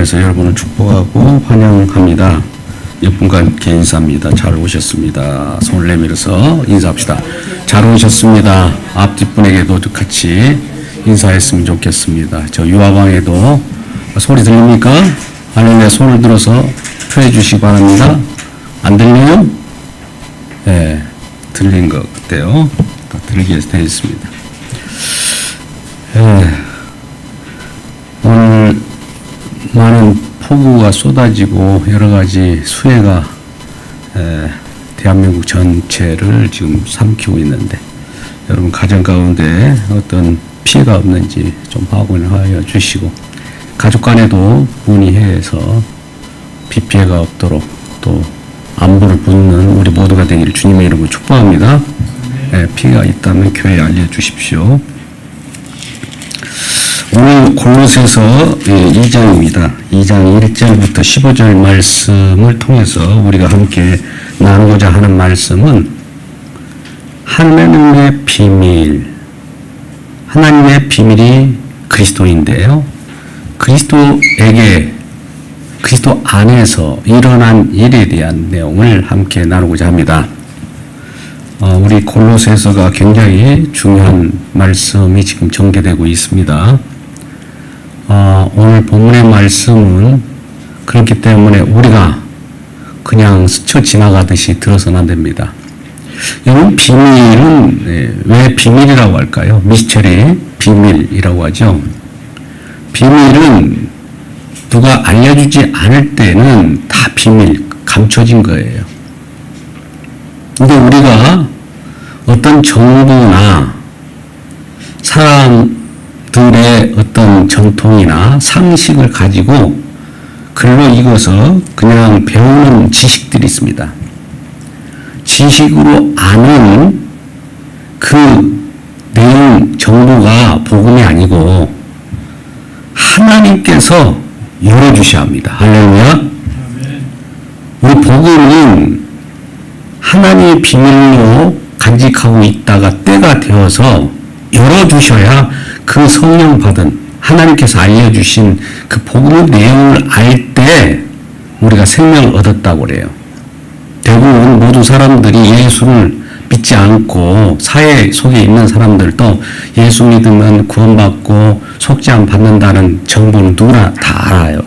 그래서 여러분을 축복하고 환영합니다. 몇 분간 개인사입니다. 잘 오셨습니다. 손을 내밀어서 인사합시다. 잘 오셨습니다. 앞뒷 분에게도 같이 인사했으면 좋겠습니다. 저 유아방에도 소리 들립니까? 아니면 손을 들어서 표해 주시기 바랍니다. 안 들려요? 네, 들린 것 같아요. 다 들리게 되어 있습니다. 네, 오늘 많은 폭우가 쏟아지고 여러 가지 수해가 대한민국 전체를 지금 삼키고 있는데 여러분 가정 가운데 어떤 피해가 없는지 좀 확인하여 주시고 가족 간에도 문의해서 비 피해가 없도록 또 안부를 묻는 우리 모두가 되기를 주님의 이름으로 축복합니다. 피해가 있다면 교회에 알려주십시오. 오늘 골로새서 2장입니다. 2장 1절부터 15절 말씀을 통해서 우리가 함께 나누고자 하는 말씀은 하나님의 비밀, 하나님의 비밀이 그리스도인데요. 그리스도에게, 그리스도 안에서 일어난 일에 대한 내용을 함께 나누고자 합니다. 우리 골로새서가 굉장히 중요한 말씀이 지금 전개되고 있습니다. 오늘 본문의 말씀은 그렇기 때문에 우리가 그냥 스쳐 지나가듯이 들어서는 안 됩니다. 여러분, 비밀은 왜 비밀이라고 할까요? 미스터리, 비밀이라고 하죠. 비밀은 누가 알려주지 않을 때는 다 비밀, 감춰진 거예요. 근데 우리가 어떤 정보나 사람들의 어떤 전통이나 상식을 가지고 글로 읽어서 그냥 배우는 지식들이 있습니다. 지식으로 아는 그 내용, 정보가 복음이 아니고 하나님께서 열어주셔야 합니다. 할렐루야. 우리 복음은 하나님의 비밀로 간직하고 있다가 때가 되어서 열어주셔야 그 성령 받은 하나님께서 알려주신 그 복음의 내용을 알 때 우리가 생명을 얻었다고 그래요. 대부분 모든 사람들이 예수를 믿지 않고 사회 속에 있는 사람들도 예수 믿으면 구원받고 속죄함 받는다는 정보는 누구나 다 알아요.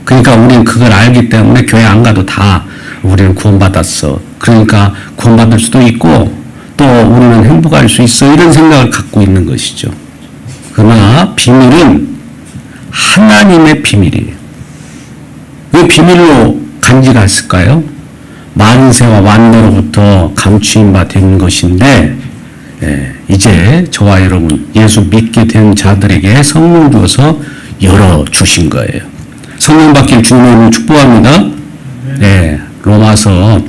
그러니까 우리는 그걸 알기 때문에 교회 안 가도 다 우리는 구원받았어. 그러니까 구원받을 수도 있고 또 우리는 행복할 수 있어. 이런 생각을 갖고 있는 것이죠. 그러나 비밀은 하나님의 비밀이에요. 왜 비밀로 간직했을까요? 만세와 만대로부터 감추인 바 된 것인데 이제 저와 여러분 예수 믿게 된 자들에게 성령 주어서 열어주신 거예요. 성령 받길 주님을 축복합니다. 네, 로마서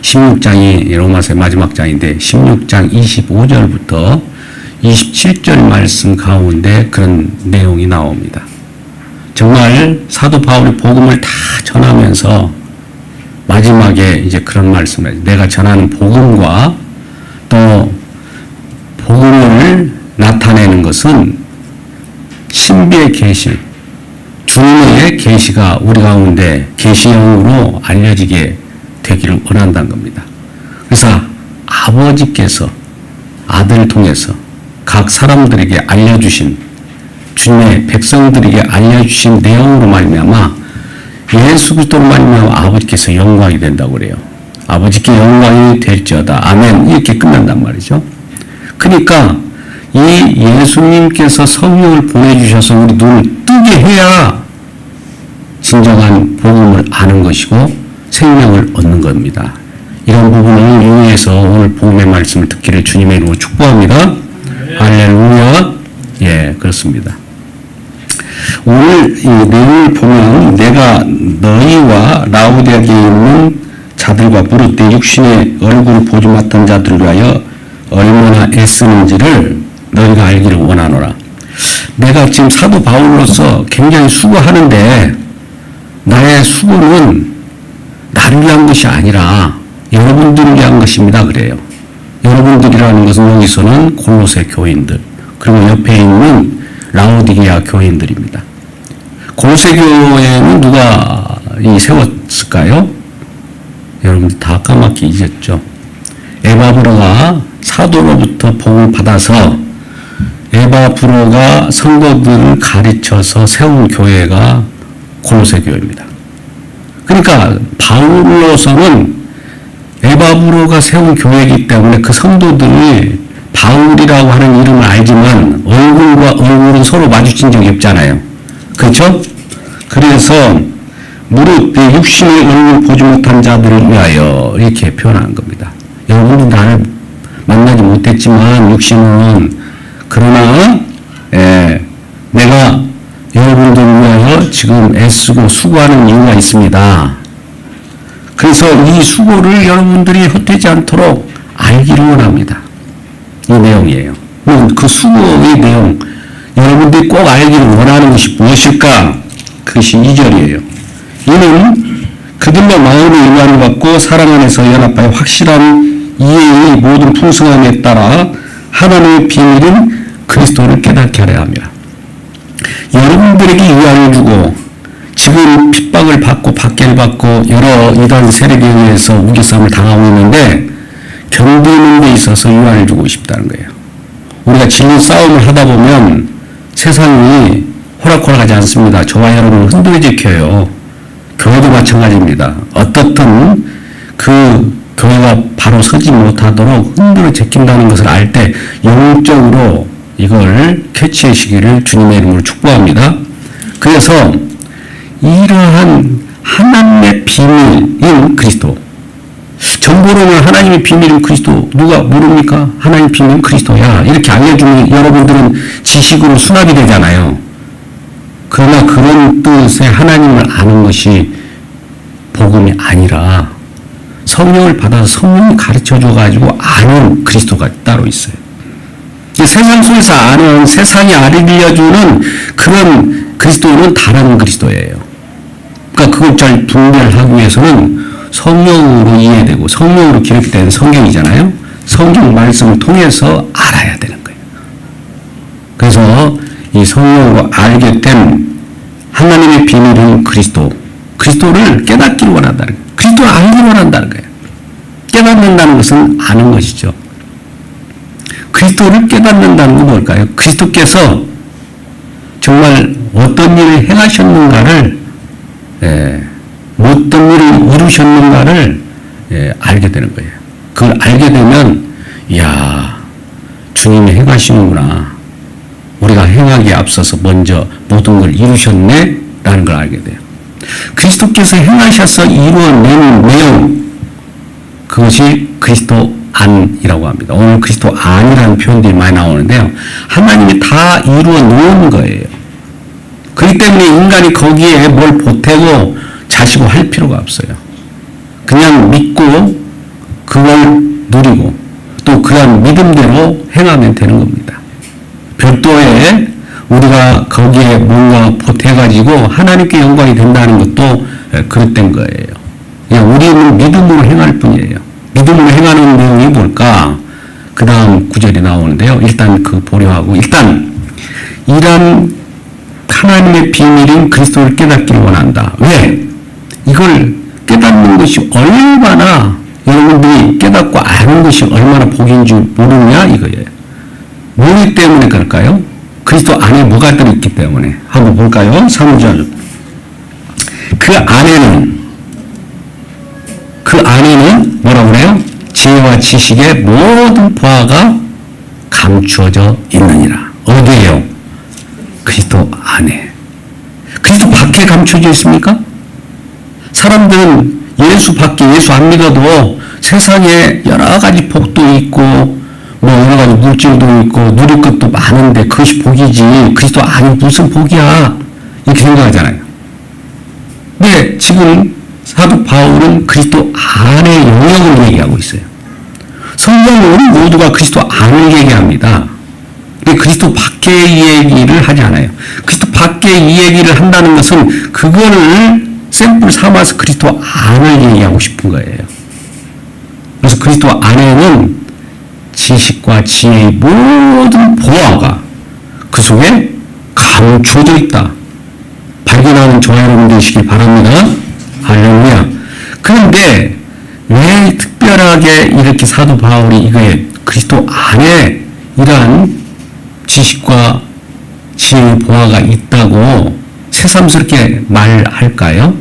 16장이 로마서의 마지막 장인데 16장 25절부터 27절 말씀 가운데 그런 내용이 나옵니다. 정말 사도 바울이 복음을 다 전하면서 마지막에 이제 그런 말씀을 해요. 내가 전하는 복음과 또 복음을 나타내는 것은 신비의 계시, 주님의 계시가 우리 가운데 계시형으로 알려지게 되기를 원한다는 겁니다. 그래서 아버지께서 아들을 통해서 각 사람들에게 알려주신 주님의 백성들에게 알려주신 내용으로 말미암아 예수 그리스도로 말미암아 아버지께서 영광이 된다고 그래요. 아버지께 영광이 될지어다. 아멘. 이렇게 끝난단 말이죠. 그러니까 이 예수님께서 성령을 보내주셔서 우리 눈을 뜨게 해야 진정한 복음을 아는 것이고 생명을 얻는 겁니다. 이런 부분을 유의해서 오늘 복음의 말씀을 듣기를 주님의 이름으로 축복합니다. 할렐루야. 예, 그렇습니다. 오늘 이 내용을 보면 내가 너희와 라우디아에 있는 자들과 무릇 내 육신의 얼굴을 보지 못한 자들을 위하여 얼마나 애쓰는지를 너희가 알기를 원하노라. 내가 지금 사도 바울로서 굉장히 수고하는데 나의 수고는 나를 위한 것이 아니라 여러분들을 위한 것입니다. 그래요. 여러분들이라는 것은 여기서는 골로새 교인들 그리고 옆에 있는 라우디게아 교인들입니다. 골로새 교회는 누가 세웠을까요? 여러분들 다 까맣게 잊었죠. 에바브로가 사도로부터 복을 받아서 에바브로가 성도들을 가르쳐서 세운 교회가 골로새 교회입니다. 그러니까 바울로서는 에바브로가 세운 교회이기 때문에 그 성도들이 바울이라고 하는 이름을 알지만 얼굴과 얼굴은 서로 마주친 적이 없잖아요. 그렇죠? 그래서 무릇 육신의 얼굴 보지 못한 자들을 위하여 이렇게 표현한 겁니다. 여러분도 나를 만나지 못했지만 육신은 그러나 내가 여러분들을 위하여 지금 애쓰고 수고하는 이유가 있습니다. 그래서 이 수고를 여러분들이 헛되지 않도록 알기를 원합니다. 이 내용이에요. 그 수고의 내용, 여러분들이 꼭 알기를 원하는 것이 무엇일까? 그것이 2절이에요. 이는 그들로 마음의 일관을 갖고 사랑 안에서 연합하여 확실한 이해의 모든 풍성함에 따라 하나님의 비밀인 그리스도를 깨닫게 하려 합니다. 여러분들에게 위안을 주고 지금 핍박을 받고 박해를 받고 여러 이단 세력에 의해서 우겨싸움을 당하고 있는데 견디는 데 있어서 위안을 주고 싶다는 거예요. 우리가 진리 싸움을 하다 보면 세상이 호락호락하지 않습니다. 저와 여러분은 흔들리게 켜요. 교회도 마찬가지입니다. 어떻든 그 교회가 바로 서지 못하도록 흔들어 제낀다는 것을 알 때 영적으로 이걸 캐치하시기를 주님의 이름으로 축복합니다. 그래서 이러한 하나님의 비밀인 그리스도, 정보로는 하나님의 비밀인 그리스도 누가 모릅니까? 하나님의 비밀인 그리스도야 이렇게 알려주면 여러분들은 지식으로 수납이 되잖아요. 그러나 그런 뜻의 하나님을 아는 것이 복음이 아니라 성령을 받아서 성령이 가르쳐줘가지고 아는 그리스도가 따로 있어요. 세상 속에서 아는, 세상이 알려주는 그런 그리스도는 다른 그리스도예요. 그러니까 그걸 잘 분별하기 위해서는 성령으로 이해되고 성령으로 기록된 성경이잖아요. 성경 말씀을 통해서 알아야 되는 거예요. 그래서 이 성령으로 알게 된 하나님의 비밀인 그리스도, 그리스도를 깨닫기를 원한다는 거예요. 그리스도를 알기를 원한다는 거예요. 깨닫는다는 것은 아는 것이죠. 그리스도를 깨닫는다는 건 뭘까요? 그리스도께서 정말 어떤 일을 행하셨는가를, 어떤 일을 이루셨는가를 알게 되는 거예요. 그걸 알게 되면, 이야, 주님이 행하시는구나. 우리가 행하기에 앞서서 먼저 모든 걸 이루셨네? 라는 걸 알게 돼요. 그리스도께서 행하셔서 이루어낸 내용, 그것이 그리스도 안이라고 합니다. 오늘 그리스도 안이라는 표현들이 많이 나오는데요. 하나님이 다 이루어 놓은 거예요. 그렇기 때문에 인간이 거기에 뭘 보태고 자시고 할 필요가 없어요. 그냥 믿고 그걸 누리고 또 그런 믿음대로 행하면 되는 겁니다. 별도의 우리가 거기에 뭔가 보태가지고 하나님께 영광이 된다는 것도 그릇된 거예요. 그냥 우리는 믿음으로 행할 뿐이에요. 믿음으로 행하는 내용이 뭘까? 그 다음 구절이 나오는데요. 일단 그 보려하고, 일단, 이런 하나님의 비밀인 그리스도를 깨닫기를 원한다. 왜? 이걸 깨닫는 것이 얼마나, 여러분들이 깨닫고 아는 것이 얼마나 복인 줄 모르냐? 이거예요. 뭐기 때문에 그럴까요? 그리스도 안에 뭐가 들어있기 때문에. 한번 볼까요? 3절. 그 안에는 뭐라고 그래요? 지혜와 지식의 모든 보화가 감추어져 있느니라. 어디에요? 그리스도 안에. 그리스도 밖에 감춰져 있습니까? 사람들은 예수 밖에, 예수 안 믿어도 세상에 여러 가지 복도 있고 뭐 여러 가지 물질도 있고 누릴 것도 많은데 그것이 복이지 그리스도 안이 무슨 복이야 이렇게 생각하잖아요. 근데 지금 사도 바울은 그리스도 안의 영역을 얘기하고 있어요. 성경은 모두가 그리스도 안을 얘기합니다. 근데 그리스도 밖의 얘기를 하지 않아요. 그리스도 밖의 이 얘기를 한다는 것은 그거를 샘플 삼아서 그리스도 안을 얘기하고 싶은 거예요. 그래서 그리스도 안에는 지식과 지혜의 모든 보화가 그 속에 감춰져 있다. 발견하는 저와 여러분 되시길 바랍니다. 할렐루야. 그런데 왜 특별하게 이렇게 사도 바울이 이거에 그리스도 안에 이러한 지식과 지혜의 보화가 있다고 새삼스럽게 말할까요?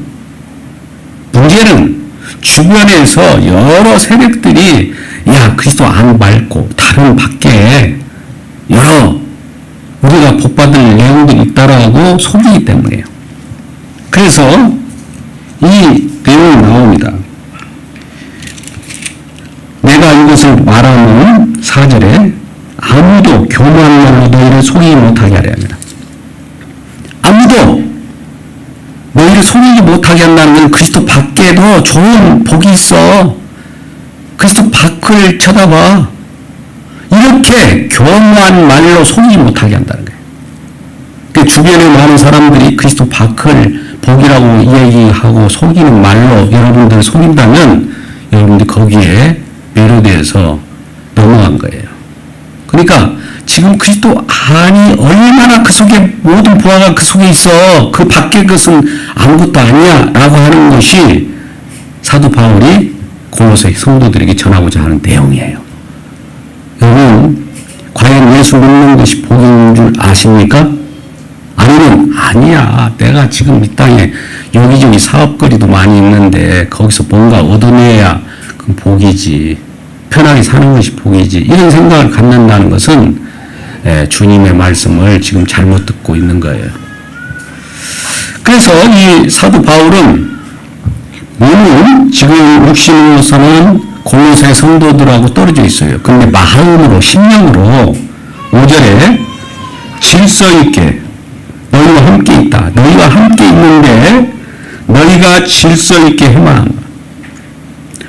문제는 주변에서 여러 세력들이 야 그리스도 안 말고 다른 밖에 여러 우리가 복받을 내용들이 있다라고 속이기 때문이에요. 그래서 이 내용이 나옵니다. 내가 이것을 말하는 4절에 아무도 교만한 말로 너희를 속이지 못하게 하려 합니다. 아무도 너희를 속이지 못하게 한다는 건 그리스도 밖에도 좋은 복이 있어. 그리스도 밖을 쳐다봐. 이렇게 교만한 말로 속이지 못하게 한다는 거예요. 그 주변에 많은 사람들이 그리스도 밖을 복이라고 얘기하고 속이는 말로 여러분들을 속인다면 여러분들이 거기에 매료돼서 넘어간 거예요. 그러니까 지금 그리스도 안이 얼마나 그 속에 모든 보화가 그 속에 있어. 그 밖의 것은 아무것도 아니야 라고 하는 것이 사도 바울이 골로새 성도들에게 전하고자 하는 내용이에요. 여러분 과연 예수 믿는 것이 복인 줄 아십니까? 아니면 아니야 내가 지금 이 땅에 여기저기 사업거리도 많이 있는데 거기서 뭔가 얻어내야 그건 복이지 편하게 사는 것이 복이지 이런 생각을 갖는다는 것은 주님의 말씀을 지금 잘못 듣고 있는 거예요. 그래서 이 사도 바울은 몸은 지금 육신으로서는 골로새 성도들하고 떨어져 있어요. 근데 마음으로 심령으로 5절에 질서 있게 너희와 함께 있다. 너희와 함께 있는데 너희가 질서 있게 행하는 것.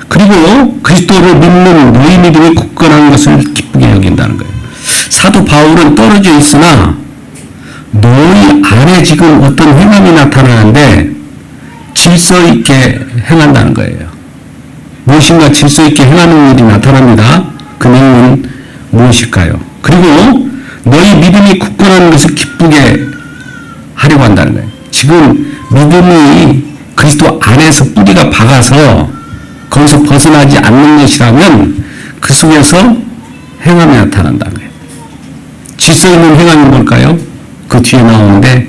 그리고 그리스도를 믿는 너희 믿음이 굳건한 것을 기쁘게 여긴다는 거예요. 사도 바울은 떨어져 있으나 너희 안에 지금 어떤 행함이 나타나는데 질서 있게 행한다는 거예요. 무엇인가 질서 있게 행하는 일이 나타납니다. 그 내용은 무엇일까요? 그리고 너희 믿음이 굳건한 것을 기쁘게 하려고 한다는 거예요. 지금 믿음이 그리스도 안에서 뿌리가 박아서 거기서 벗어나지 않는 것이라면 그 속에서 행함이 나타난다는 거예요. 질서 있는 행함이 뭘까요? 그 뒤에 나오는데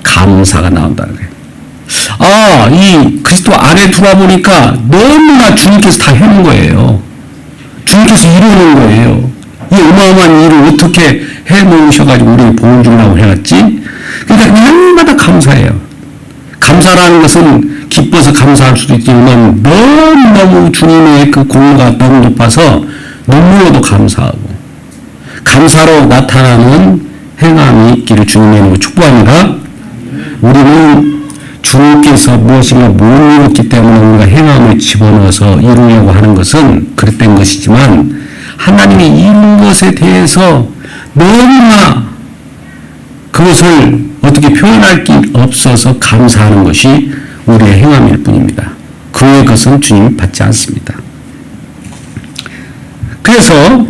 감사가 나온다는 거예요. 아, 이 그리스도 안에 들어보니까 너무나 주님께서 다 해놓은 거예요. 주님께서 이루는 거예요. 이 어마어마한 일을 어떻게 해놓으셔가지고 우리를 복을 주려고 해놨지? 그러니까 날마다 감사해요. 감사라는 것은 기뻐서 감사할 수도 있지만 너무너무 주님의 그 공로가 너무 높아서 눈물로도 감사하고 감사로 나타나는 행함이 있기를 주님의 이름으로 축복합니다. 우리는 주님께서 무엇인가 못 이뤘기 때문에 우리가 행함을 집어넣어서 이루려고 하는 것은 그릇된 것이지만 하나님이 이룬 것에 대해서 너무나 그것을 어떻게 표현할 게 없어서 감사하는 것이 우리의 행함일 뿐입니다. 그 외의 것은 주님이 받지 않습니다. 그래서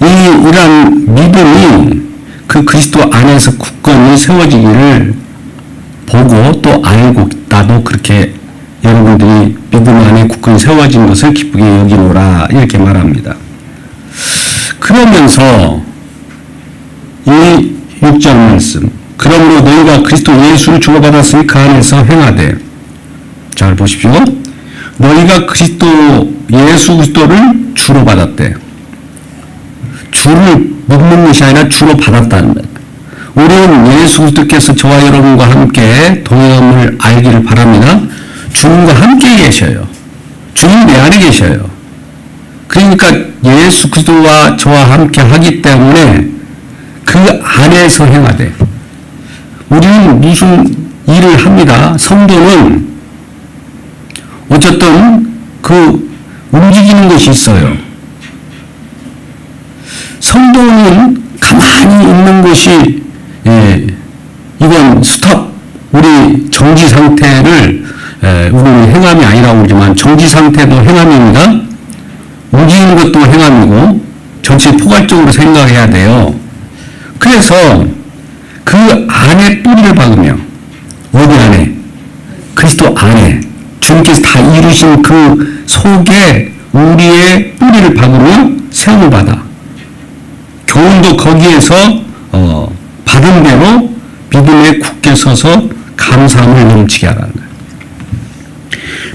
이러한 믿음이 그 그리스도 안에서 굳건히 세워지기를 보고 또 알고 나도 그렇게 여러분들이 믿음 안에 굳건히 세워진 것을 기쁘게 여기노라 이렇게 말합니다. 그러면서 이 6절 말씀 그러므로 너희가 그리스도 예수를 주고받았으니 그 안에서 행하되 잘 보십시오. 너희가 그리스도 예수 그리스도를 주로 받았대. 주를 묻는 것이 아니라 주로 받았다는 거예요. 우리는 예수 그리스도께서 저와 여러분과 함께 동행함을 알기를 바랍니다. 주님과 함께 계셔요. 주님 내 안에 계셔요. 그러니까 예수 그리스도와 저와 함께 하기 때문에 그 안에서 행하되 우리는 무슨 일을 합니다. 성도는 어쨌든 그 움직이는 것이 있어요. 성도는 가만히 있는 것이 이건 스톱 우리 정지 상태를 우리는 행함이 아니라고 그러지만 정지 상태도 행함입니다. 움직이는 것도 행함이고 전체 포괄적으로 생각해야 돼요. 그래서 그 안에 뿌리를 박으며 어디 안에? 그리스도 안에. 주님께서 다 이루신 그 속에 우리의 뿌리를 박으면 세움을 받아. 교훈도 거기에서 받은 대로 믿음에 굳게 서서 감사함을 넘치게 하라는 거예요.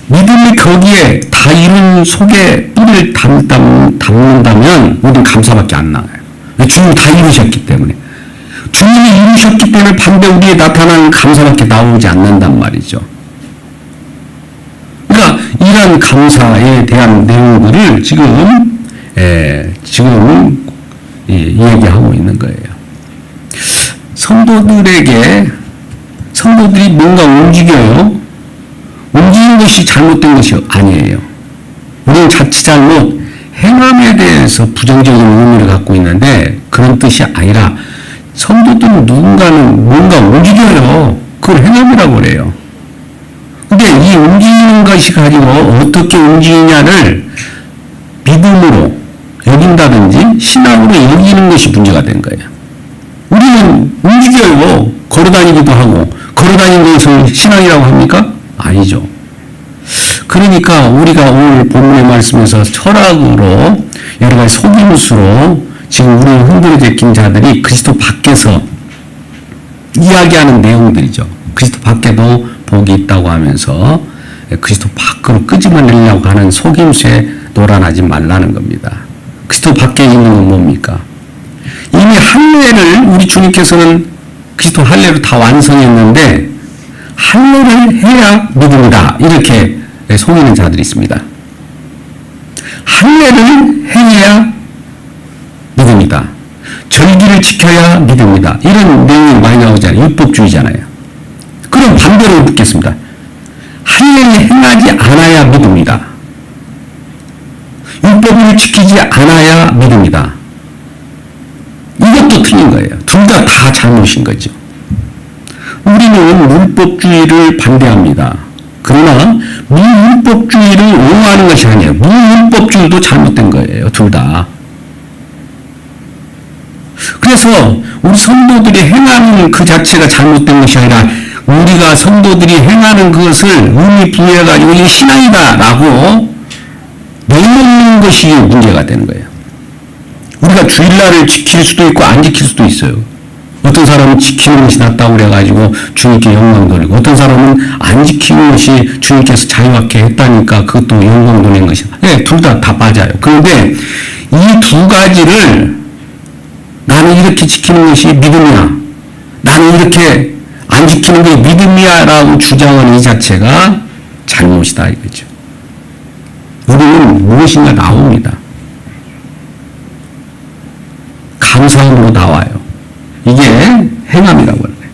믿음이 거기에 다 이룬 속에 뿌리를 담는다면 우리는 감사밖에 안 나와요. 주님이 다 이루셨기 때문에. 주님이 이루셨기 때문에 반대 우리에 나타나는 감사밖에 나오지 않는단 말이죠. 그러니까 이런 감사에 대한 내용들을 지금 얘기하고 있는 거예요. 성도들이 뭔가 움직여요. 움직이는 것이 잘못된 것이 아니에요. 우리는 자칫 잘못 행함에 대해서 부정적인 의미를 갖고 있는데 그런 뜻이 아니라 성도들은 누군가는 뭔가 움직여요. 그걸 행함이라고 그래요. 근데 이 움직이는 것이 가지고 어떻게 움직이냐를 믿음으로 여긴다든지 신앙으로 여기는 것이 문제가 된 거예요. 우리는 움직여요. 걸어다니기도 하고 걸어다니는 것을 신앙이라고 합니까? 아니죠. 그러니까 우리가 오늘 본문의 말씀에서 철학으로 여러 가지 속임수로 지금 우리 흔들어 제낀 자들이 그리스도 밖에서 이야기하는 내용들이죠. 그리스도 밖에도 복이 있다고 하면서 그리스도 밖으로 끄집어내려고 하는 속임수에 놀아나지 말라는 겁니다. 그리스도 밖에 있는 건 뭡니까? 이미 할례를 우리 주님께서는 그리스도 할례로 다 완성했는데 할례를 해야 믿음이다. 이렇게 속이는 자들이 있습니다. 할례를 해야 믿음이다. 절기를 지켜야 믿음이다. 이런 내용이 많이 나오잖아요. 율법주의잖아요. 그럼 반대로 묻겠습니다. 할례를 행하지 않아야 믿음이다. 율법을 지키지 않아야 믿음이다. 이것도 틀린 거예요. 둘 다 잘못인 거죠. 우리는 율법주의를 반대합니다. 그러나 무율법주의를 옹호하는 것이 아니에요. 무율법주의도 잘못된 거예요. 둘 다. 그래서 우리 성도들이 행하는 그 자체가 잘못된 것이 아니라 우리가 성도들이 행하는 그것을 의미 부여해가지고 이게 신앙이다라고 내놓는 것이 문제가 되는 거예요. 우리가 주일날을 지킬 수도 있고 안 지킬 수도 있어요. 어떤 사람은 지키는 것이 낫다고 그래가지고 주님께 영광 돌리고 어떤 사람은 안 지키는 것이 주님께서 자유롭게 했다니까 그것도 영광 돌리는 것이다. 네, 둘 다 맞아요. 그런데 이 두 가지를 나는 이렇게 지키는 것이 믿음이야. 나는 이렇게 안 지키는 게 믿음이야 라고 주장하는 이 자체가 잘못이다 이거죠. 우리는 무엇인가 나옵니다. 감사함으로 나와요. 이게 행함이라고 하는 거예요.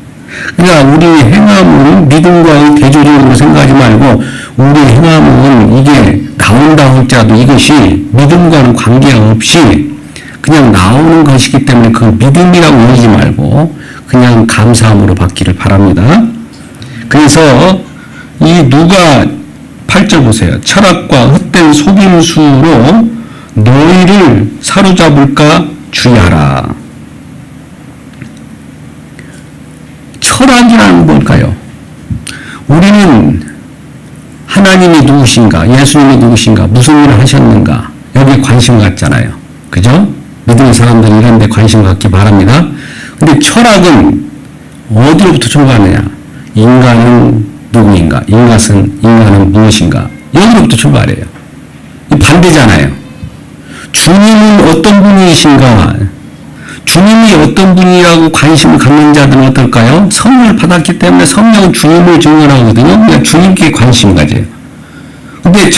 그러니까 우리 행함은 믿음과의 대조적으로 생각하지 말고 우리 행함은 이게 나온다 할지라도 이것이 믿음과는 관계없이 그냥 나오는 것이기 때문에 그 믿음이라고 여기지 말고 그냥 감사함으로 받기를 바랍니다. 그래서 이 누가 8절 보세요. 철학과 헛된 속임수로 너희를 사로잡을까 주의하라. 철학이라는 뭘까요? 우리는 하나님이 누구신가, 예수님이 누구신가, 무슨 일을 하셨는가 여기에 관심 갖잖아요. 그죠? 믿는 사람들은 이런 데 관심 갖기 바랍니다. 근데 철학은 어디로부터 출발하느냐? 인간은 누구인가? 인간은 무엇인가? 여기로부터 출발해요. 반대잖아요. 주님은 어떤 분이신가? 주님이 어떤 분이라고 관심을 갖는 자들은 어떨까요? 성령을 받았기 때문에 성령은 주님을 증언하거든요. 그러니까 주님께 관심을 가져요. 근데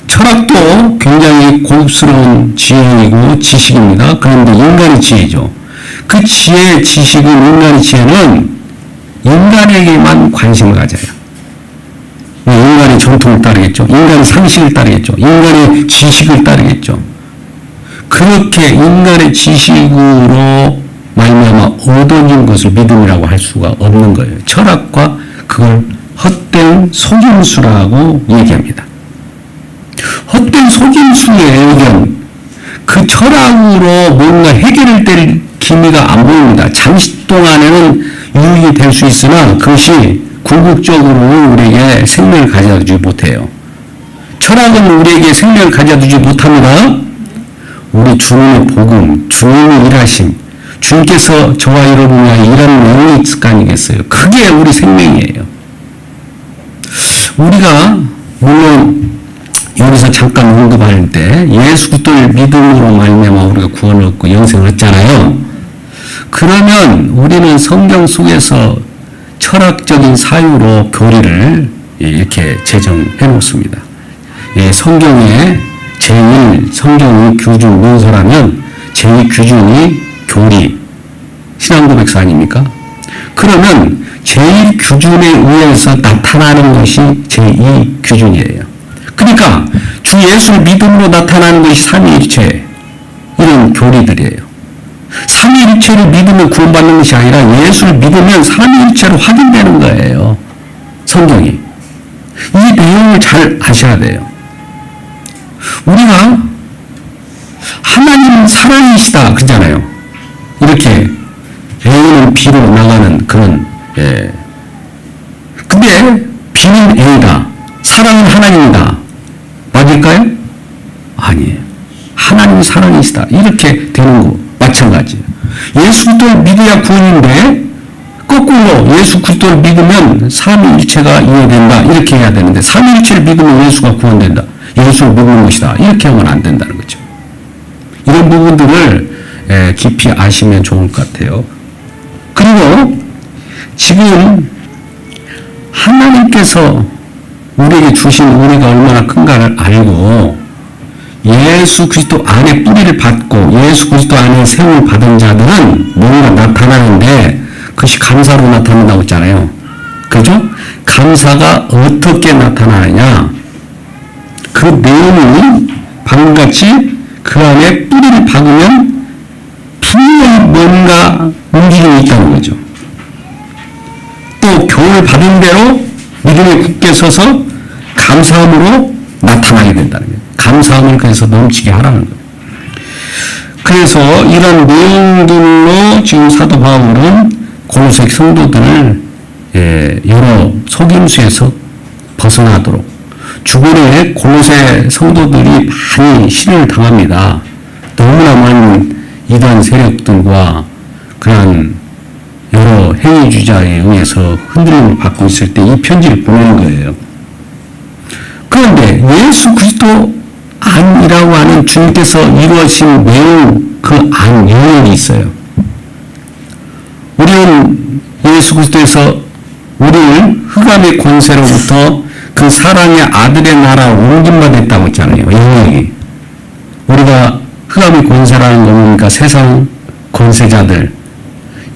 철학도 굉장히 고급스러운 지혜이고 지식입니다. 그런데 인간의 지혜죠. 그 지식은 인간의 지혜는 인간에게만 관심을 가져요. 인간의 정통을 따르겠죠. 인간의 상식을 따르겠죠. 인간의 지식을 따르겠죠. 그렇게 인간의 지식으로 말미암아 얻어진 것을 믿음이라고 할 수가 없는 거예요. 철학과 그걸 헛된 속임수라고 얘기합니다. 헛된 속임수의 의견, 그 철학으로 뭔가 해결을 뗄 기미가 안 보입니다. 잠시 동안에는 유익이 될 수 있으나 그것이 궁극적으로 우리에게 생명을 가져다주지 못해요. 철학은 우리에게 생명을 가져다주지 못합니다. 우리 주님의 복음, 주님의 일하심, 주님께서 저와 여러분을 위하여 일하는 내용이 있을 거 아니겠어요? 그게 우리 생명이에요. 우리가 물론 여기서 잠깐 언급할 때 예수 그리스도를 믿음으로 말미암아 우리가 구원을 얻고 영생을 얻잖아요. 그러면 우리는 성경 속에서 철학적인 사유로 교리를 이렇게 제정해 놓습니다. 성경의 제1 성경 규준 문서라면 제2 규준이 교리, 신앙고백서 아닙니까? 그러면 제1 규준에 의해서 나타나는 것이 제2 규준이에요. 그러니까 주 예수를 믿음으로 나타나는 것이 삼위일체, 이런 교리들이에요. 삼위일체를 믿으면 구원받는 것이 아니라 예수를 믿으면 삼위일체로 확인되는 거예요. 성경이. 이 내용을 잘 아셔야 돼요. 우리가 하나님은 사랑이시다 그러잖아요. 이렇게 A는 B로 나가는 그런, 근데 B는 A다. 사랑은 하나님이다. 맞을까요? 아니에요. 하나님 사랑이시다. 이렇게 되는 거 마찬가지예요. 예수 그리스도를 믿어야 구원인데 거꾸로 예수 그리스도를 믿으면 삼위일체가 이해된다. 이렇게 해야 되는데 삼위일체를 믿으면 예수가 구원된다. 예수를 믿는 것이다. 이렇게 하면 안 된다는 거죠. 이런 부분들을 깊이 아시면 좋을 것 같아요. 그리고 지금 하나님께서 우리에게 주신 우리가 얼마나 큰가를 알고 예수 그리스도 안에 뿌리를 받고 예수 그리스도 안에 세움을 받은 자들은 뭔가 나타나는데 그것이 감사로 나타난다고 했잖아요. 그죠? 감사가 어떻게 나타나느냐? 그 내용이 방금같이 그 안에 뿌리를 박으면 분명히 뭔가 움직임이 있다는 거죠. 또 교훈을 받은 대로 믿음에 굳게 서서 감사함으로 나타나게 된다는 거예요. 감사함을 그래서 넘치게 하라는 거예요. 그래서 이런 내용들로 지금 사도 바울은 골로새 성도들을 여러 속임수에서 벗어나도록 주변에 골로새 성도들이 많이 시련을 당합니다. 너무나 많은 이단 세력들과 그런 여러 행위주자에 의해서 흔들림을 받고 있을 때 이 편지를 보내는 거예요. 그런데 예수 그리스도 안이라고 하는 주님께서 이루어진 내용, 그 안 영역이 있어요. 우리는 예수 그리스도에서 우리를 흑암의 권세로부터 그 사랑의 아들의 나라로 옮김받았다고 했잖아요. 영역이. 우리가 흑암의 권세라는 거 뭡니까? 세상 권세자들.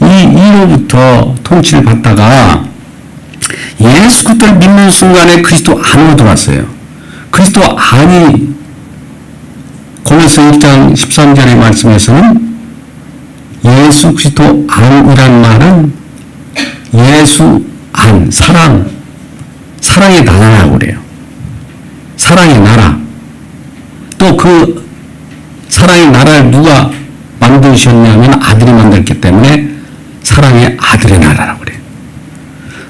이로부터 통치를 받다가 예수 그리스도를 믿는 순간에 그리스도 안으로 들어왔어요. 그리스도 안이 골로새 1장 13절의 말씀에서는 예수 그리스도 안이란 말은 예수 안, 사랑의 나라라고 그래요. 사랑의 나라. 또 그 사랑의 나라를 누가 만드셨냐면 아들이 만들었기 때문에 사랑의 아들의 나라라고 그래요.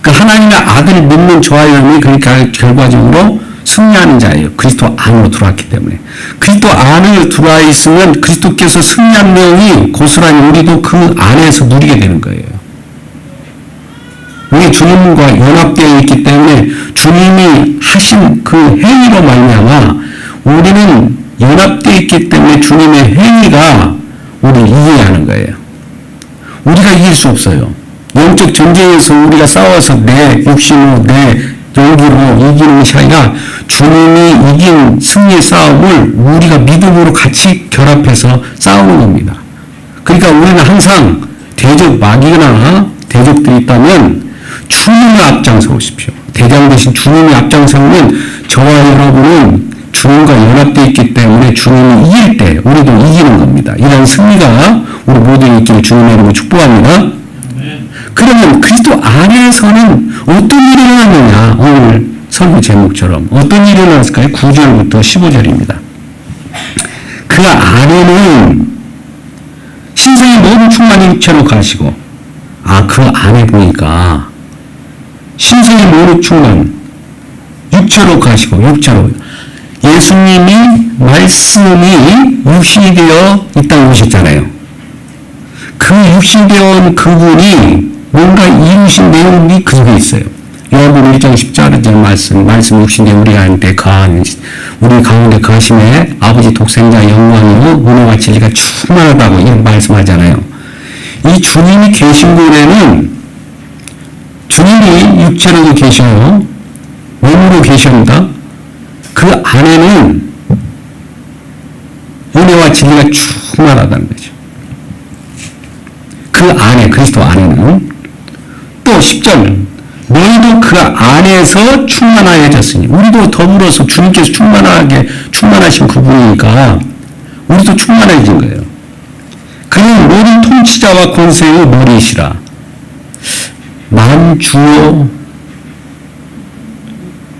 그 하나님의 아들을 믿는 저와 여러분이 그러니까 결과적으로 승리하는 자예요. 그리스도 안으로 들어왔기 때문에. 그리스도 안으로 들어와 있으면 그리스도께서 승리한 내용이 고스란히 우리도 그 안에서 누리게 되는 거예요. 우리 주님과 연합되어 있기 때문에 주님이 하신 그 행위로 말미암아 우리는 연합되어 있기 때문에 주님의 행위가 우리를 이기게 하는 거예요. 우리가 이길 수 없어요. 영적 전쟁에서 우리가 싸워서 내 육신으로 내 용기로 이기는 것이 아니라 주님이 이긴 승리의 싸움을 우리가 믿음으로 같이 결합해서 싸우는 겁니다. 그러니까 우리는 항상 대적 마귀나 대적들이 있다면 주님이 앞장서 오십시오. 대장 대신 주님이 앞장서면 저와 여러분은 주님과 연합되어 있기 때문에 주님이 이길 때 우리도 이기는 겁니다. 이런 승리가 우리 모두에 있기를 주님의 이름으로 축복합니다. 그러면 그리스도 안에서는 어떤 일이 일어났느냐? 오늘 설교 제목처럼 어떤 일이 일어났을까요? 9절부터 15절입니다. 그 안에는 신성의 모든 충만이 육체로 가시고 그 안에 보니까 신성의 모르 충만, 육체로 가시고, 육체로. 예수님이 말씀이 육신이 되어 이 땅에 오셨잖아요. 그 육신이 되어 온 그분이 뭔가 이루신 내용이 그 속에 있어요. 요한복음 1장 10절의 말씀 육신이 우리 가운데 거하심에 아버지 독생자 영광으로 은혜와 진리가 충만하다고 이런 말씀하잖아요. 이 주님이 계신 곳에는 주님이 육체로도 계셔요. 몸으로 계십니다. 그 안에는 은혜와 진리가 충만하다는 거죠. 그 안에, 그리스도 안에는 또 10절 너희도 그 안에서 충만하여졌으니 우리도 더불어서 주님께서 충만하신 그분이니까 우리도 충만해진 거예요. 그는 모든 통치자와 권세의 머리이시라. 만주어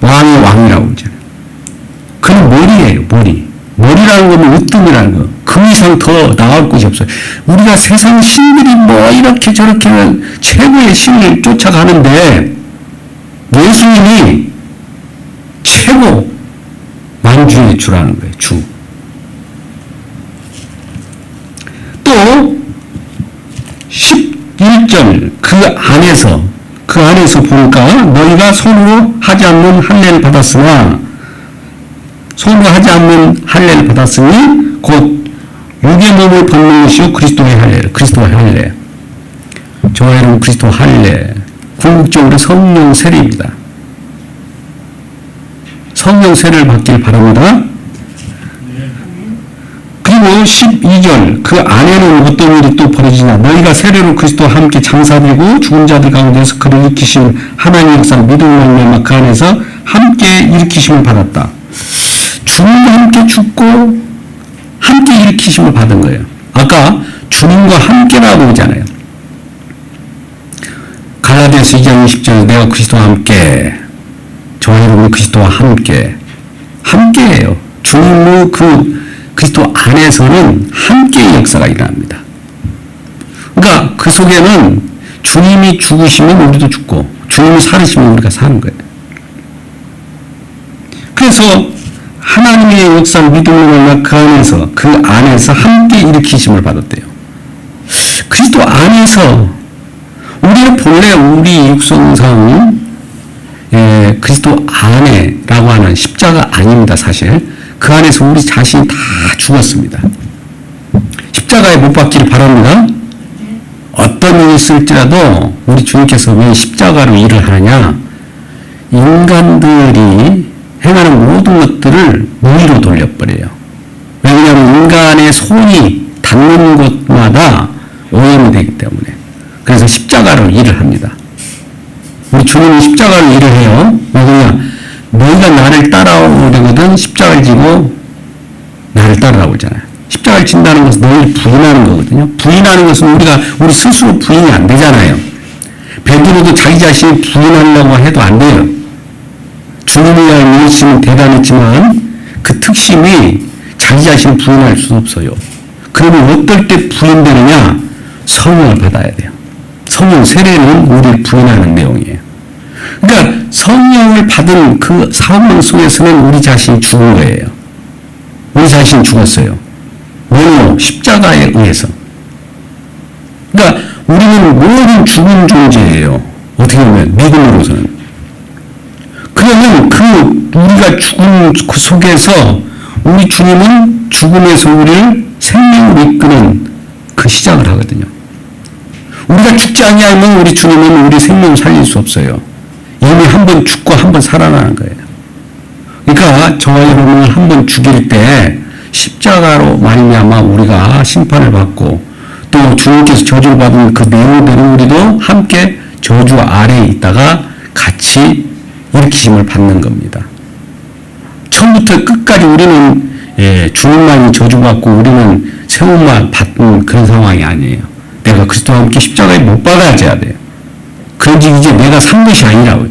왕의 왕이라고 그러잖아요. 그는 머리예요, 머리. 머리라는 거는 으뜸이라는 거. 그 이상 더 나을 곳이 없어요. 우리가 세상 신들이 뭐 이렇게 저렇게 최고의 신을 쫓아가는데 예수님이 최고 만주의 주라는 거예요, 주. 또 11절 그 안에서 보니까 너희가 손으로 하지 않는 할례를 받았으니 곧 육의 몸을 벗는 것이요 그리스도의 할례. 저와 여러분 그리스도 할례 궁극적으로 성령 세례입니다. 성령 세례를 받길 바랍니다. 그리고 12절 그 안에는 어떤 일이 또 벌어지냐 너희가 세례로 그리스도와 함께 장사되고 죽은 자들 가운데서 그를 일으키신 하나님의 역사를 믿음으로 말미암아 그 안에서 함께 일으키심을 받았다. 주님과 함께 죽고 함께 일으키심을 받은 거예요. 아까 주님과 함께라고 하잖아요. 갈라디아서 2장 20절 내가 그리스도와 함께 저와 여러분 그리스도와 함께예요. 주님의 그리스도 안에서는 함께의 역사가 일어납니다. 그러니까 그 속에는 주님이 죽으시면 우리도 죽고 주님이 살으시면 우리가 사는 거예요. 그래서 하나님의 역사를 믿음으로 그 안에서 함께 일으키심을 받았대요. 그리스도 안에서 우리는 본래 우리 육성상 그리스도 안에라고 하는 십자가 아닙니다. 사실 그 안에서 우리 자신이 다 죽었습니다. 십자가에 못 박기를 바랍니다. 어떤 일이 있을지라도 우리 주님께서 왜 십자가로 일을 하느냐, 인간들이 행하는 모든 것들을 무의로 돌려버려요. 왜냐하면 인간의 손이 닿는 곳마다 오염이 되기 때문에. 그래서 십자가로 일을 합니다. 우리 주님이 십자가로 일을 해요. 왜냐? 너희가 나를 따라오려거든 십자가를 지고 나를 따르라고 하잖아요. 십자가를 진다는 것은 너희를 부인하는 거거든요. 부인하는 것은 우리 스스로 부인이 안 되잖아요. 베드로도 자기 자신을 부인하려고 해도 안 돼요. 주님이야 믿으시면 대단했지만 그 특심이 자기 자신을 부인할 수 없어요. 그러면 어떨 때 부인되느냐? 성령을 받아야 돼요. 성령 세례는 우리를 부인하는 내용이에요. 그러니까 성령을 받은 그 상황 속에서는 우리 자신이 죽은 거예요. 우리 자신이 죽었어요. 뭘로? 십자가에 의해서. 그러니까 우리는 모든 죽은 존재예요. 어떻게 보면 믿음으로서는. 그러면 우리가 죽은 그 속에서 우리 주님은 죽음에서 우리를 생명으로 이끄는 그 시작을 하거든요. 우리가 죽지 아니하면 우리 주님은 우리 생명을 살릴 수 없어요. 이미 한 번 죽고 한 번 살아나는 거예요. 그러니까 저와 여러분을 한 번 죽일 때 십자가로 말미암아 우리가 심판을 받고 또 주님께서 저주를 받은 그 내용대로 우리도 함께 저주 아래에 있다가 같이 일으키심을 받는 겁니다. 처음부터 끝까지 우리는 주님만이 저주받고 우리는 세움만 받는 그런 상황이 아니에요. 내가 그리스도와 함께 십자가에 못 박아져야 돼요. 그런지 이제 내가 산 것이 아니라고요.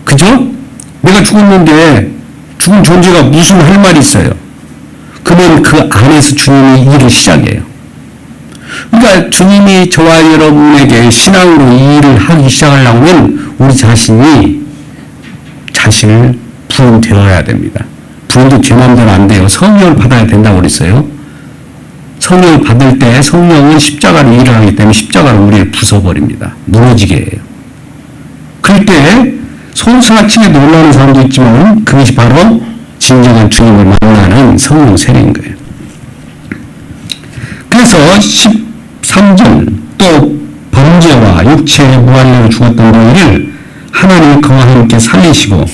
그죠? 내가 죽었는데 죽은 존재가 무슨 할 말이 있어요. 그러면 그 안에서 주님이 일을 시작해요. 그러니까 주님이 저와 여러분에게 신앙으로 이 일을 하기 시작하려면 우리 자신이 자신을 부인되어야 됩니다. 부인도 제 마음대로 안 돼요. 성령을 받아야 된다고 그랬어요. 성령을 받을 때 성령은 십자가로 일을 하기 때문에 십자가로 우리를 부숴버립니다. 무너지게 해요. 그럴 때 손수아치게 놀라는 사람도 있지만 그것이 바로 진정한 주님을 만나는 성령 세례인 거예요. 그래서 13절 또 범죄와 육체의 무한으로 죽었던 너희를 하나님이 그와 함께 살리시고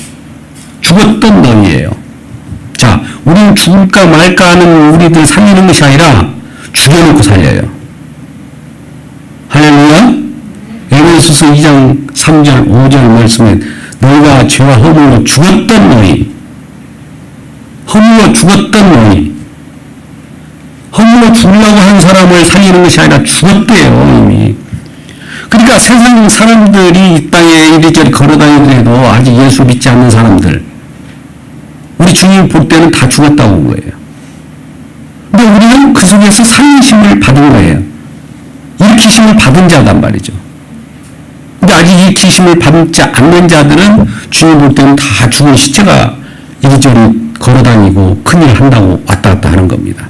죽었던 너희예요. 자, 우리는 죽을까 말까 하는 우리들 살리는 것이 아니라 죽여놓고 살려요. 할렐루야. 에베소서 2장 3절 5절 말씀에 너희가 죄와 허물로 죽었던 너희, 허물로 죽었던 너희, 허물로 죽으려고 한 사람을 살리는 것이 아니라 죽었대요, 이미. 그러니까 세상 사람들이 이 땅에 이리저리 걸어다니더라도 아직 예수 믿지 않는 사람들, 우리 주님 볼 때는 다 죽었다고 본 거예요. 근데 우리는 그 속에서 살리심을 받은 거예요. 일으키심을 받은 자단 말이죠. 근데 아직 일으키심을 받지 않는 자들은 주님 볼 때는 다 죽은 시체가 이리저리 걸어다니고 큰일 한다고 왔다 갔다 하는 겁니다.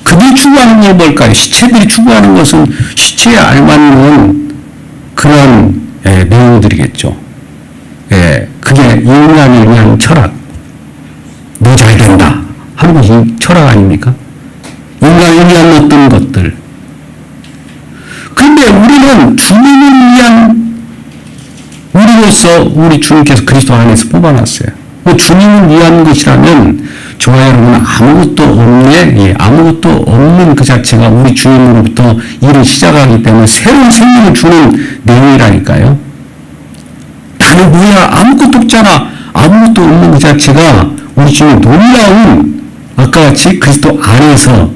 그들이 추구하는 게 뭘까요? 시체들이 추구하는 것은 시체에 알맞는 그런 내용들이겠죠. 그게 인간을 위한 철학. 너 잘 된다 하는 것이 철학 아닙니까? 인간을 위한 어떤 것들. 그런데 우리는 주님을 위한 우리로서 우리 주님께서 그리스도 안에서 뽑아놨어요. 주님을 위한 것이라면 저와 여러분은 아무것도 없네, 아무것도 없는 그 자체가 우리 주님으로부터 일을 시작하기 때문에 새로운 생명을 주는 내용이라니까요. 나는 뭐야, 아무것도 없잖아. 아무것도 없는 그 자체가 우리 주님의 놀라운, 아까 같이 그리스도 안에서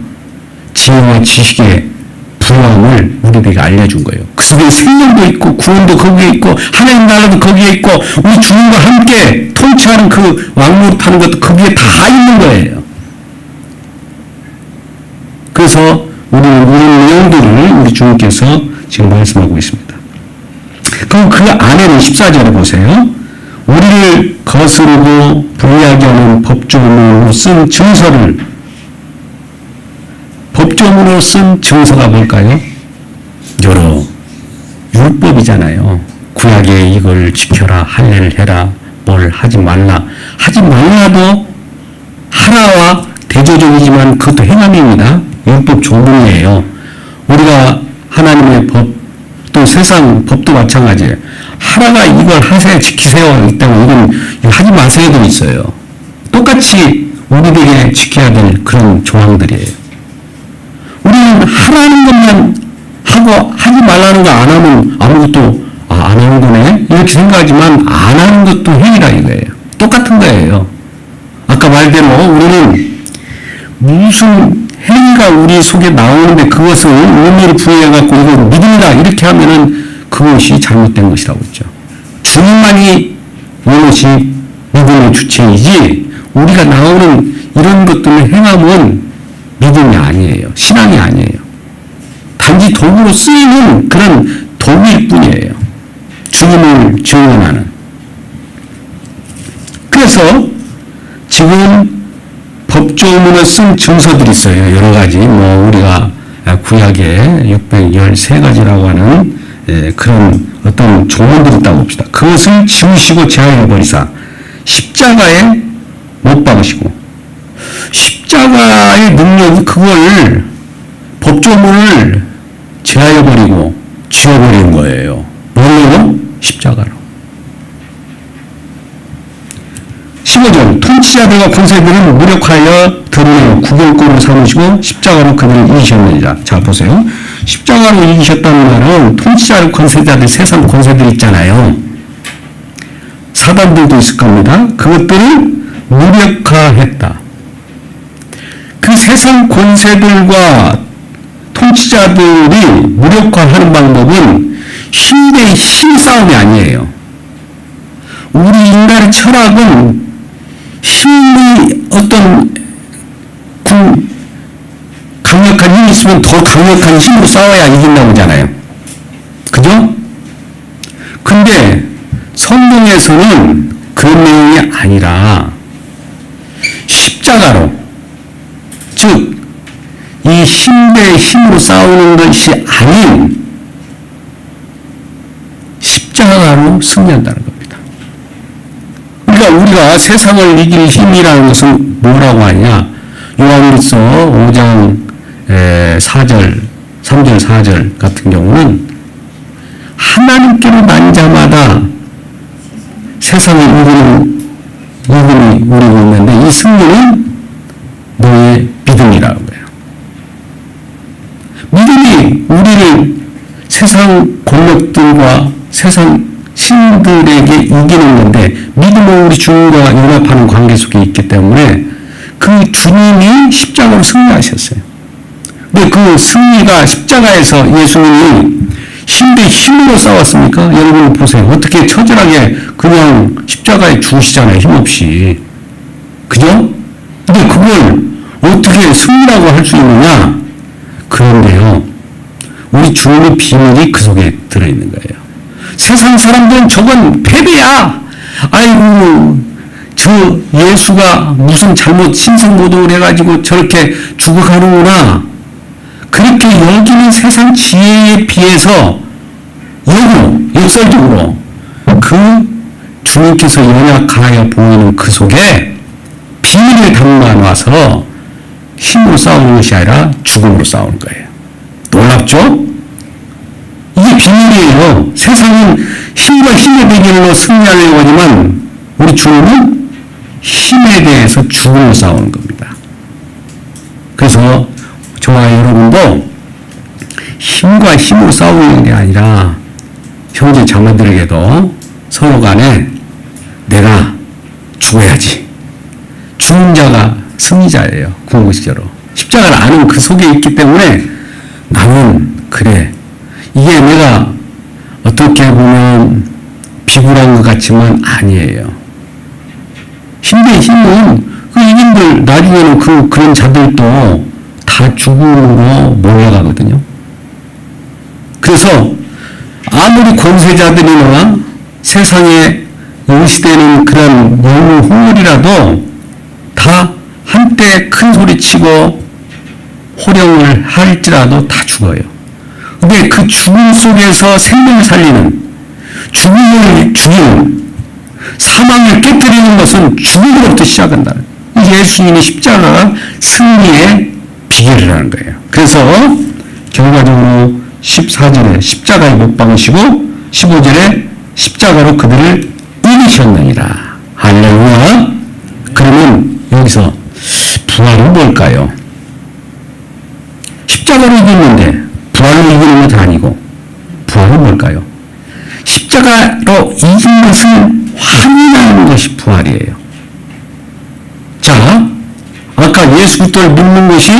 지혜와 지식의 부함을 우리에게 알려준 거예요. 그 속에 생명도 있고 구원도 거기에 있고 하나님 나라도 거기에 있고 우리 주님과 함께 통치하는 그 왕노릇하는 것도 거기에 다 있는 거예요. 그래서 우리는 이런 내용들을 우리 주님께서 지금 말씀하고 있습니다. 그럼 그 안에는 14절에 보세요. 우리를 거스르고 불리하게 하는 법조문으로 쓴 증서를, 법조문으로 쓴 증서가 뭘까요? 여러 율법이잖아요. 구약에 이걸 지켜라, 할례를 해라, 뭘 하지 말라. 하지 말라도 하라와 대조적이지만 그것도 행함입니다. 율법 조문이에요. 우리가 하나님의 법, 또 세상 법도 마찬가지예요. 하라가 이걸 하세요, 지키세요. 이때는 이건 하지 마세요도 있어요. 똑같이 우리에게 지켜야 될 그런 조항들이에요. 우리는 하라는 것만 하고 하지 말라는 거 안 하면 아무것도 안 하는 거네 이렇게 생각하지만 안 하는 것도 행위라 이거예요. 똑같은 거예요. 아까 말대로 우리는 무슨 행위가 우리 속에 나오는데 그것을 의미를 부여해갖고 이걸 믿음이다 이렇게 하면은 그것이 잘못된 것이라고 했죠. 주님만이 오롯이 믿음의 주체이지 우리가 나오는 이런 것들을 행함은 믿음이 아니에요. 신앙이 아니에요. 단지 도구로 쓰이는 그런 도구일 뿐이에요. 주님을 증언하는. 그래서 지금 법조문을 쓴 증서들이 있어요. 여러 가지. 우리가 구약에 613가지라고 하는 그런 어떤 조문들이 있다고 봅시다. 그것을 지우시고 제하여버리사 십자가에 못 박으시고 십자가의 능력이 그걸 법조문을 제하여버리고 지워버리는 거예요. 뭘로? 십자가로. 15절 통치자들과 권세들은 무력하여 드러내어 구경꾼으로 삼으시고 십자가로 그들을 이기셨느니라. 자 보세요. 십자가로 이기셨다는 말은 통치자들, 권세자들, 세상 권세들 있잖아요. 사단들도 있을 겁니다. 그것들을 무력화했다. 그 세상 권세들과 통치자들이 무력화하는 방법은 힘의 힘싸움이 아니에요. 우리 인간의 철학은 힘이 어떤 강력한 힘이 있으면 더 강력한 힘으로 싸워야 이긴다고 하잖아요. 그죠? 근데 성경에서는 그런 내용이 아니라 십자가로, 즉 이 힘 대 힘으로 싸우는 것이 아닌 십자가로 승리한다는 겁니다. 그러니까 우리가 세상을 이길 힘이라는 것은 뭐라고 하냐? 요한일서 5장 4절, 3절, 4절 같은 경우는 하나님께로 난 자마다 세상을 이기는 이름이 우리고 있는데 이 승리는 너의 믿음이라고 해요. 믿음이 우리를 세상 권력들과 세상 신들에게 이기는 건데 믿음은 우리 주님과 연합하는 관계 속에 있기 때문에 그 주님이 십자가로 승리하셨어요. 근데 그 승리가 십자가에서 예수님이 힘 대 힘으로 싸웠습니까? 여러분 보세요. 어떻게 처절하게 그냥 십자가에 죽으시잖아요. 힘없이. 그죠? 근데 그걸 어떻게 승리라고 할 수 있느냐? 그런데요. 우리 주님의 비밀이 그 속에 들어있는 거예요. 세상 사람들은 저건 패배야. 아이고, 저 예수가 무슨 잘못 신성모독을 해가지고 저렇게 죽어가는구나. 그렇게 여기는 세상 지혜에 비해서 역설적으로 그 주님께서 연약하여 보이는 그 속에 비밀을 담아놔서 힘으로 싸우는 것이 아니라 죽음으로 싸우는 거예요. 놀랍죠? 이게 비밀이에요. 세상은 힘과 힘의 대결로 승리하려고 하지만 우리 주님은 힘에 대해서 죽음으로 싸우는 겁니다. 그래서 저와 여러분도 힘과 힘으로 싸우는 게 아니라 형제 자매들에게도 서로 간에 내가 죽어야지. 죽은 자가 승리자예요. 궁극적으로. 십자가를 아는 그 속에 있기 때문에 나는 그래. 이게 내가 어떻게 보면 비굴한 것 같지만 아니에요. 힘의 힘은 그 이민들 나중에는 그런 자들도 다 죽음으로 몰려가거든요. 그래서 아무리 권세자들이나 세상에 응시되는 그런 영웅 홍물이라도 다 한때 큰 소리 치고 호령을 할지라도 다 죽어요. 근데 그 죽음 속에서 생명을 살리는, 죽음을 죽이는, 사망을 깨뜨리는 것은 죽음으로부터 시작한다. 예수님의 십자가가 승리의 비결이라는 거예요. 그래서 결과적으로 14절에 십자가에 못 박으시고 15절에 십자가로 그들을 이기셨느니라. 할렐루야. 그러면 여기서 부활은 뭘까요? 십자가로 이겼는데 부활로 이기는 것은 아니고 부활은 뭘까요? 십자가로 이긴 것을 확인하는 것이 부활이에요. 자, 아까 예수 그리스도를 믿는 것이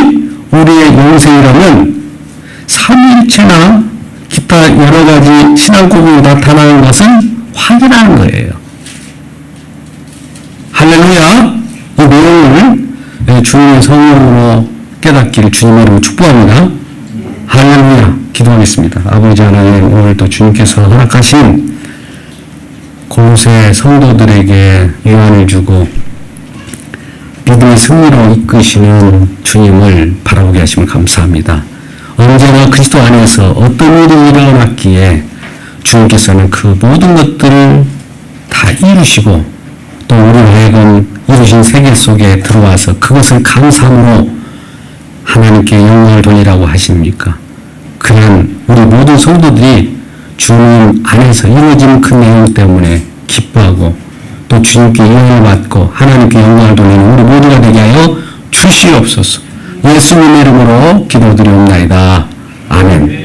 우리의 영생이라면 삼위일체나 기타 여러 가지 신앙 고백이 나타나는 것은 확인하는 거예요. 할렐루야. 이 내용을 주님의 성령으로 깨닫기를 주님의 이름으로 축복합니다. 할렐루야. 기도하겠습니다. 아버지 하나님, 오늘도 주님께서 허락하신 골로새 성도들에게 유언을 주고 믿음의 승리로 이끄시는 주님을 바라보게 하시면 감사합니다. 언제나 그리스도 안에서 어떤 일이 일어났기에 주님께서는 그 모든 것들을 다 이루시고 또 우리 하여금 이루신 세계 속에 들어와서 그것을 감사함으로 하나님께 영광을 돌리라고 하십니까? 그런 우리 모든 성도들이 주님 안에서 이루어진 그 내용 때문에 기뻐하고 또 주님께 영광을 받고 하나님께 영광을 돌리는 우리 모두가 되게 하여 주시옵소서. 예수님의 이름으로 기도드리옵나이다. 아멘.